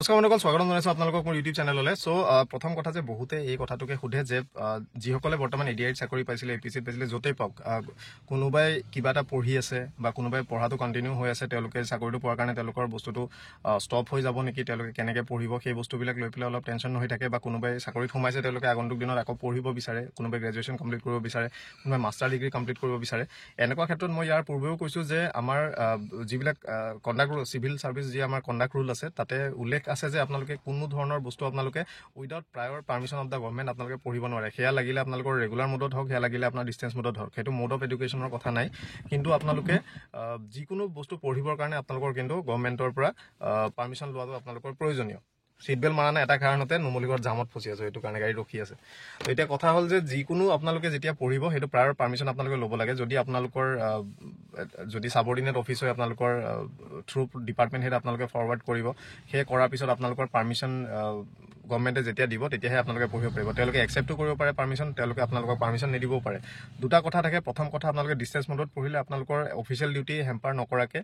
নমস্কাৰ বন্ধুসকল, স্বাগতম জনাইছোঁ আপোনালোকক মোৰ ইউটিউব চেনেললৈ। প্ৰথম কথা যে বহুতে এই কথাটোকে সোধে যে যিসকলে বৰ্তমান এডিআইত চাকৰি পাইছিলে, এপিচিত পাইছিলে, য'তেই পাওক, কোনোবাই কিবা এটা পঢ়ি আছে বা কোনোবাই পঢ়াটো কণ্টিনিউ হৈ আছে, তেওঁলোকে চাকৰিটো পোৱাৰ কাৰণে তেওঁলোকৰ বস্তুটো ষ্টপ হৈ যাব নেকি, তেওঁলোকে কেনেকৈ পঢ়িব, সেই বস্তুবিলাক লৈ পেলাই অলপ টেনশ্যন হৈ থাকে। বা কোনোবাই চাকৰিত সোমাইছে, তেওঁলোকে আগন্তুক দিনত আকৌ পঢ়িব বিচাৰে, কোনোবাই গ্ৰেজুৱেশ্যন কমপ্লিট কৰিব বিচাৰে, কোনোবাই মাষ্টাৰ ডিগ্ৰী কমপ্লিট কৰিব বিচাৰে। এনেকুৱা ক্ষেত্ৰত মই ইয়াৰ পূৰ্বেও কৈছোঁ যে আমাৰ যিবিলাক কণ্ডাক্ট ৰুল, চিভিল ছাৰ্ভিচ যি আমাৰ কণ্ডাক্ট ৰুল আছে, তাতে উল্লেখ আছে যে আপোনালোকে কোনো ধৰণৰ বস্তু আপোনালোকে without প্ৰায়ৰ permission of the government আপোনালোকে পঢ়িব নোৱাৰে। সেয়া লাগিলে আপোনালোকৰ ৰেগুলাৰ মোডত হওক, সেয়া লাগিলে আপোনাৰ ডিষ্টেঞ্চ মোডত হওক, সেইটো মোড অফ এডুকেশ্যনৰ কথা নাই। কিন্তু আপোনালোকে যিকোনো বস্তু পঢ়িবৰ কাৰণে আপোনালোকৰ কিন্তু গভৰ্ণমেণ্টৰ পৰা পাৰ্মিশ্যন লোৱাটো আপোনালোকৰ প্ৰয়োজনীয়। চিট বেল্ট মাৰা নাই এটা কাৰণতে, নুমলীগড় জামত ফচি আছোঁ, সেইটো কাৰণে গাড়ী ৰখি আছে। তো এতিয়া কথা হ'ল যে যিকোনো আপোনালোকে যেতিয়া পঢ়িব, সেইটো প্ৰায়ৰ পাৰ্মিশ্যন আপোনালোকে ল'ব লাগে। যদি আপোনালোকৰ যদি ছাবঅৰ্ডিনেট অফিচ হয়, আপোনালোকৰ থ্ৰু ডিপাৰ্টমেণ্ট হেড আপোনালোকে ফৰৱাৰ্ড কৰিব। সেই কৰাৰ পিছত আপোনালোকৰ পাৰ্মিশ্যন গভৰ্ণমেণ্টে যেতিয়া দিব, তেতিয়াহে আপোনালোকে পঢ়িব পাৰিব। তেওঁলোকে একচেপ্টো কৰিব পাৰে পাৰ্মিশ্যন, তেওঁলোকে আপোনালোকক পাৰ্মিশ্যন নিদিবও পাৰে। দুটা কথা থাকে। প্ৰথম কথা, আপোনালোকে ডিষ্টেঞ্চ মোডত পঢ়িলে আপোনালোকৰ অফিচিয়েল ডিউটি হেম্পাৰ নকৰাকৈ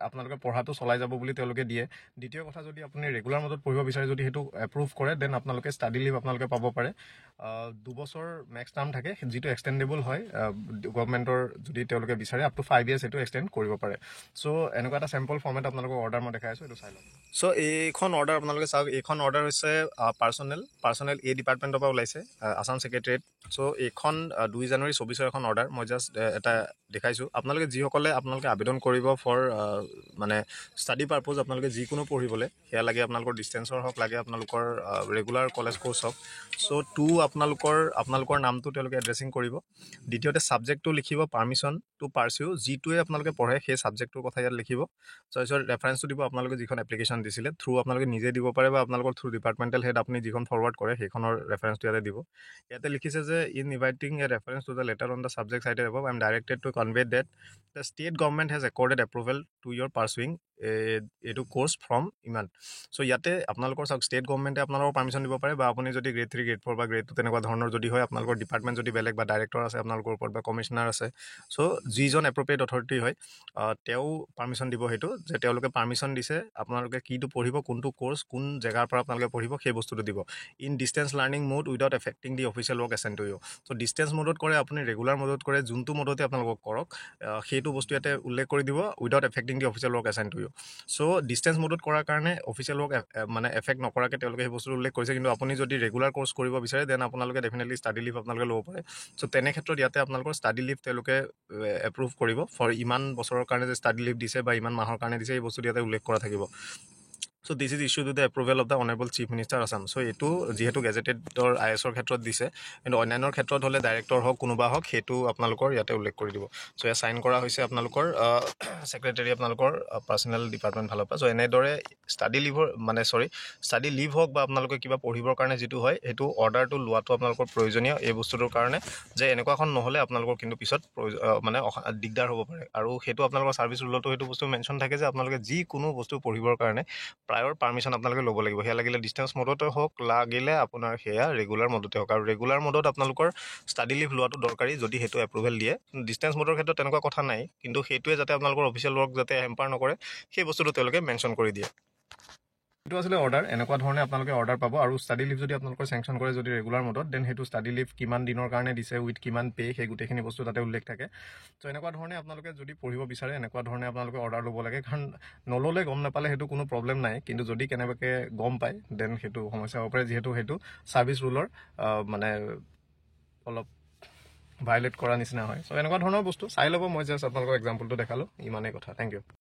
আপোনালোকে পঢ়াটো চলাই যাব বুলি তেওঁলোকে দিয়ে। দ্বিতীয় কথা, যদি আপুনি ৰেগুলাৰ মোডত পঢ়িব বিচাৰে, যদি সেইটো এপ্ৰুভ কৰে, দেন আপোনালোকে ষ্টাডি লিভ আপোনালোকে পাব পাৰে। 2 বছৰ মেক্স টাৰ্ম থাকে, যিটো এক্সটেণ্ডেবল হয় গভৰ্ণমেণ্টৰ, যদি তেওঁলোকে বিচাৰে আপ টু 5 years সেইটো এক্সটেণ্ড কৰিব পাৰে। এনেকুৱা এটা চেম্পল ফৰ্মেট আপোনালোকক অৰ্ডাৰ মই দেখাই আছোঁ, এইটো চাই লওক। এইখন অৰ্ডাৰ আপোনালোকে চাওক। এইখন অৰ্ডাৰ হৈছে পাৰ্চনেল এই ডিপাৰ্টমেণ্টৰ পৰা ওলাইছে, আছাম ছেক্ৰেটেৰিয়েট। এইখন 2 জানুৱাৰী 24 এখন অৰ্ডাৰ মই জাষ্ট এটা দেখাইছোঁ। আপোনালোকে যিসকলে আপোনালোকে আবেদন কৰিব ফৰ মানে ষ্টাডি পাৰপ'জ, আপোনালোকে যিকোনো পঢ়িবলৈ, সেয়া লাগে আপোনালোকৰ ডিষ্টেঞ্চৰ হওক, লাগে আপোনালোকৰ ৰেগুলাৰ কলেজ কোৰ্চ হওক। আপোনালোকৰ নামটো তেওঁলোকে এড্ৰেছিং কৰিব। দ্বিতীয়তে ছাবজেক্টটো লিখিব পাৰ্মিশ্যন টু পাৰ্চিউ, যিটোৱে আপোনালোকে পঢ়ে সেই ছাবজেক্টটোৰ কথা ইয়াত লিখিব। তাৰপিছত ৰেফাৰেঞ্চটো দিব আপোনালোকে যিখন এপ্লিকেশ্যন দিছিলে, থ্ৰু আপোনালোকে নিজে দিব পাৰে বা আপোনালোকৰ থ্ৰু ডিপাৰ্টমেণ্টেল হেড আপুনি যিখন ফৰৱাৰ্ড কৰে সেইখনৰ ৰেফাৰেঞ্চটো ইয়াতে দিব। ইয়াতে লিখিছে যে in inviting a reference to the letter on the subject cited above, I am directed to convey that the state government has accorded approval to your pursuing এইটো কোৰ্চ ফ্ৰম ইমান। ইয়াতে আপোনালোকৰ চাওক, ষ্টেট গভৰ্ণমেণ্টে আপোনালোকৰ পাৰ্মিশ্যন দিব পাৰে, বা আপুনি যদি গ্ৰেড 3, গ্ৰেড 4 বা গ্ৰেড 2 তেনেকুৱা ধৰণৰ যদি হয়, আপোনালোকৰ ডিপাৰ্টমেণ্ট যদি বেলেগ, বা ডাইৰেক্টৰ আছে আপোনালোকৰ ওপৰত, বা কমিশ্যনাৰ আছে, যিজন এপ্ৰপ্ৰিয়েট অথৰিটি হয় তেওঁ পাৰ্মিশ্যন দিব। সেইটো যে তেওঁলোকে পাৰ্মিশ্যন দিছে, আপোনালোকে কিটো পঢ়িব, কোনটো কোৰ্চ, কোন জেগাৰ পৰা আপোনালোকে পঢ়িব, সেই বস্তুটো দিব। In distance learning mode without affecting the official work assigned to you. Distance মোডত কৰে, আপুনি ৰেগুলাৰ মোডত কৰে, যোনটো মোডতে আপোনালোকক কৰক, সেইটো বস্তু ইয়াতে উল্লেখ কৰি দিব, without affecting the official work assigned to you. Distance মোডত কৰাৰ কাৰণে অফিচিয়েল ৱৰ্ক মানে এফেক্ট নকৰাকৈ তেওঁলোকে সেই বস্তুটো উল্লেখ কৰিছে। কিন্তু আপুনি যদি ৰেগুলাৰ কোৰ্চ কৰিব বিচাৰে, দেন আপোনালোকে ডেফিনেটলি ষ্টাডি লিভ আপোনালোকে ল'ব পাৰে। তেনে ক্ষেত্ৰত ইয়াতে আপোনালোকৰ ষ্টাডি লিভ তেওঁলোকে এপ্ৰুভ কৰিব ফৰ ইমান বছৰৰ কাৰণে যে ষ্টাডি লিভ দিছে বা ইমান মাহৰ কাৰণে দিছে, এই বস্তুটো ইয়াতে উল্লেখ কৰা থাকিব। This is issue to the approval of the honourable chief minister Assam. এইটো যিহেতু গেজেটেডৰ IASৰ ক্ষেত্ৰত দিছে, কিন্তু অন্যান্যৰ ক্ষেত্ৰত হ'লে ডাইৰেক্টৰ হওক, কোনোবা হওক, সেইটো আপোনালোকৰ ইয়াতে উল্লেখ কৰি দিব। এয়া চাইন কৰা হৈছে আপোনালোকৰ ছেক্ৰেটেৰী, আপোনালোকৰ পাৰ্চনেল ডিপাৰ্টমেণ্ট ফালৰ পৰা। এনেদৰে ষ্টাডি লিভ হওক বা আপোনালোকে কিবা পঢ়িবৰ কাৰণে যিটো হয়, সেইটো অৰ্ডাৰটো লোৱাটো আপোনালোকৰ প্ৰয়োজনীয় এই বস্তুটোৰ কাৰণে, যে এনেকুৱাখন নহ'লে আপোনালোকৰ কিন্তু পিছত মানে দিগদাৰ হ'ব পাৰে। আৰু সেইটো আপোনালোকৰ ছাৰ্ভিচ ৰুলতো সেইটো বস্তু মেনশ্যন থাকে যে আপোনালোকে যিকোনো বস্তু পঢ়িবৰ কাৰণে প্ৰায়ৰ পাৰ্মিশ্যন আপোনালোকে ল'ব লাগিব। সেয়া লাগিলে ডিষ্টেঞ্চ মোডতে হওক, লাগিলে আপোনাৰ সেয়া ৰেগুলাৰ মোডতে হওক। আৰু ৰেগুলাৰ মোডত আপোনালোকৰ ষ্টাডি লিভ লোৱাটো দৰকাৰী, যদি সেইটো এপ্ৰুভেল দিয়ে। ডিষ্টেঞ্চ মোডৰ ক্ষেত্ৰত তেনেকুৱা কথা নাই, কিন্তু সেইটোৱে যাতে আপোনালোকৰ অফিচিয়েল ৱৰ্ক যাতে হেম্পাৰ নকৰে, সেই বস্তুটো তেওঁলোকে মেনশ্যন কৰি দিয়ে। এইটো আছিলে অৰ্ডাৰ। এনেকুৱা ধৰণে আপোনালোকে অৰ্ডাৰ পাব। আৰু ষ্টাডি লিভ যদি আপোনালোকৰ চেংচন কৰে যদি ৰেগুলাৰ মোডত, দেন সেইটো ষ্টাডি লিভ কিমান দিনৰ কাৰণে দিছে, উইথ কিমান পে', সেই গোটেইখিনি বস্তু তাতে উল্লেখ থাকে। এনেকুৱা ধৰণে আপোনালোকে যদি পঢ়িব বিচাৰে, এনেকুৱা ধৰণে আপোনালোকে অৰ্ডাৰ ল'ব লাগে। কাৰণ নল'লে, গম নাপালে সেইটো কোনো প্ৰব্লেম নাই, কিন্তু যদি কেনেবাকৈ গম পায়, দেন সেইটো সমস্যা হ'ব পাৰে, যিহেতু সেইটো ছাৰ্ভিচ ৰুলৰ মানে অলপ ভায়লেট কৰা নিচিনা হয়। এনেকুৱা ধৰণৰ বস্তু চাই ল'ব। মই জাষ্ট আপোনালোকৰ এক্সাম্পলটো দেখালোঁ, ইমানেই কথা। Thank U.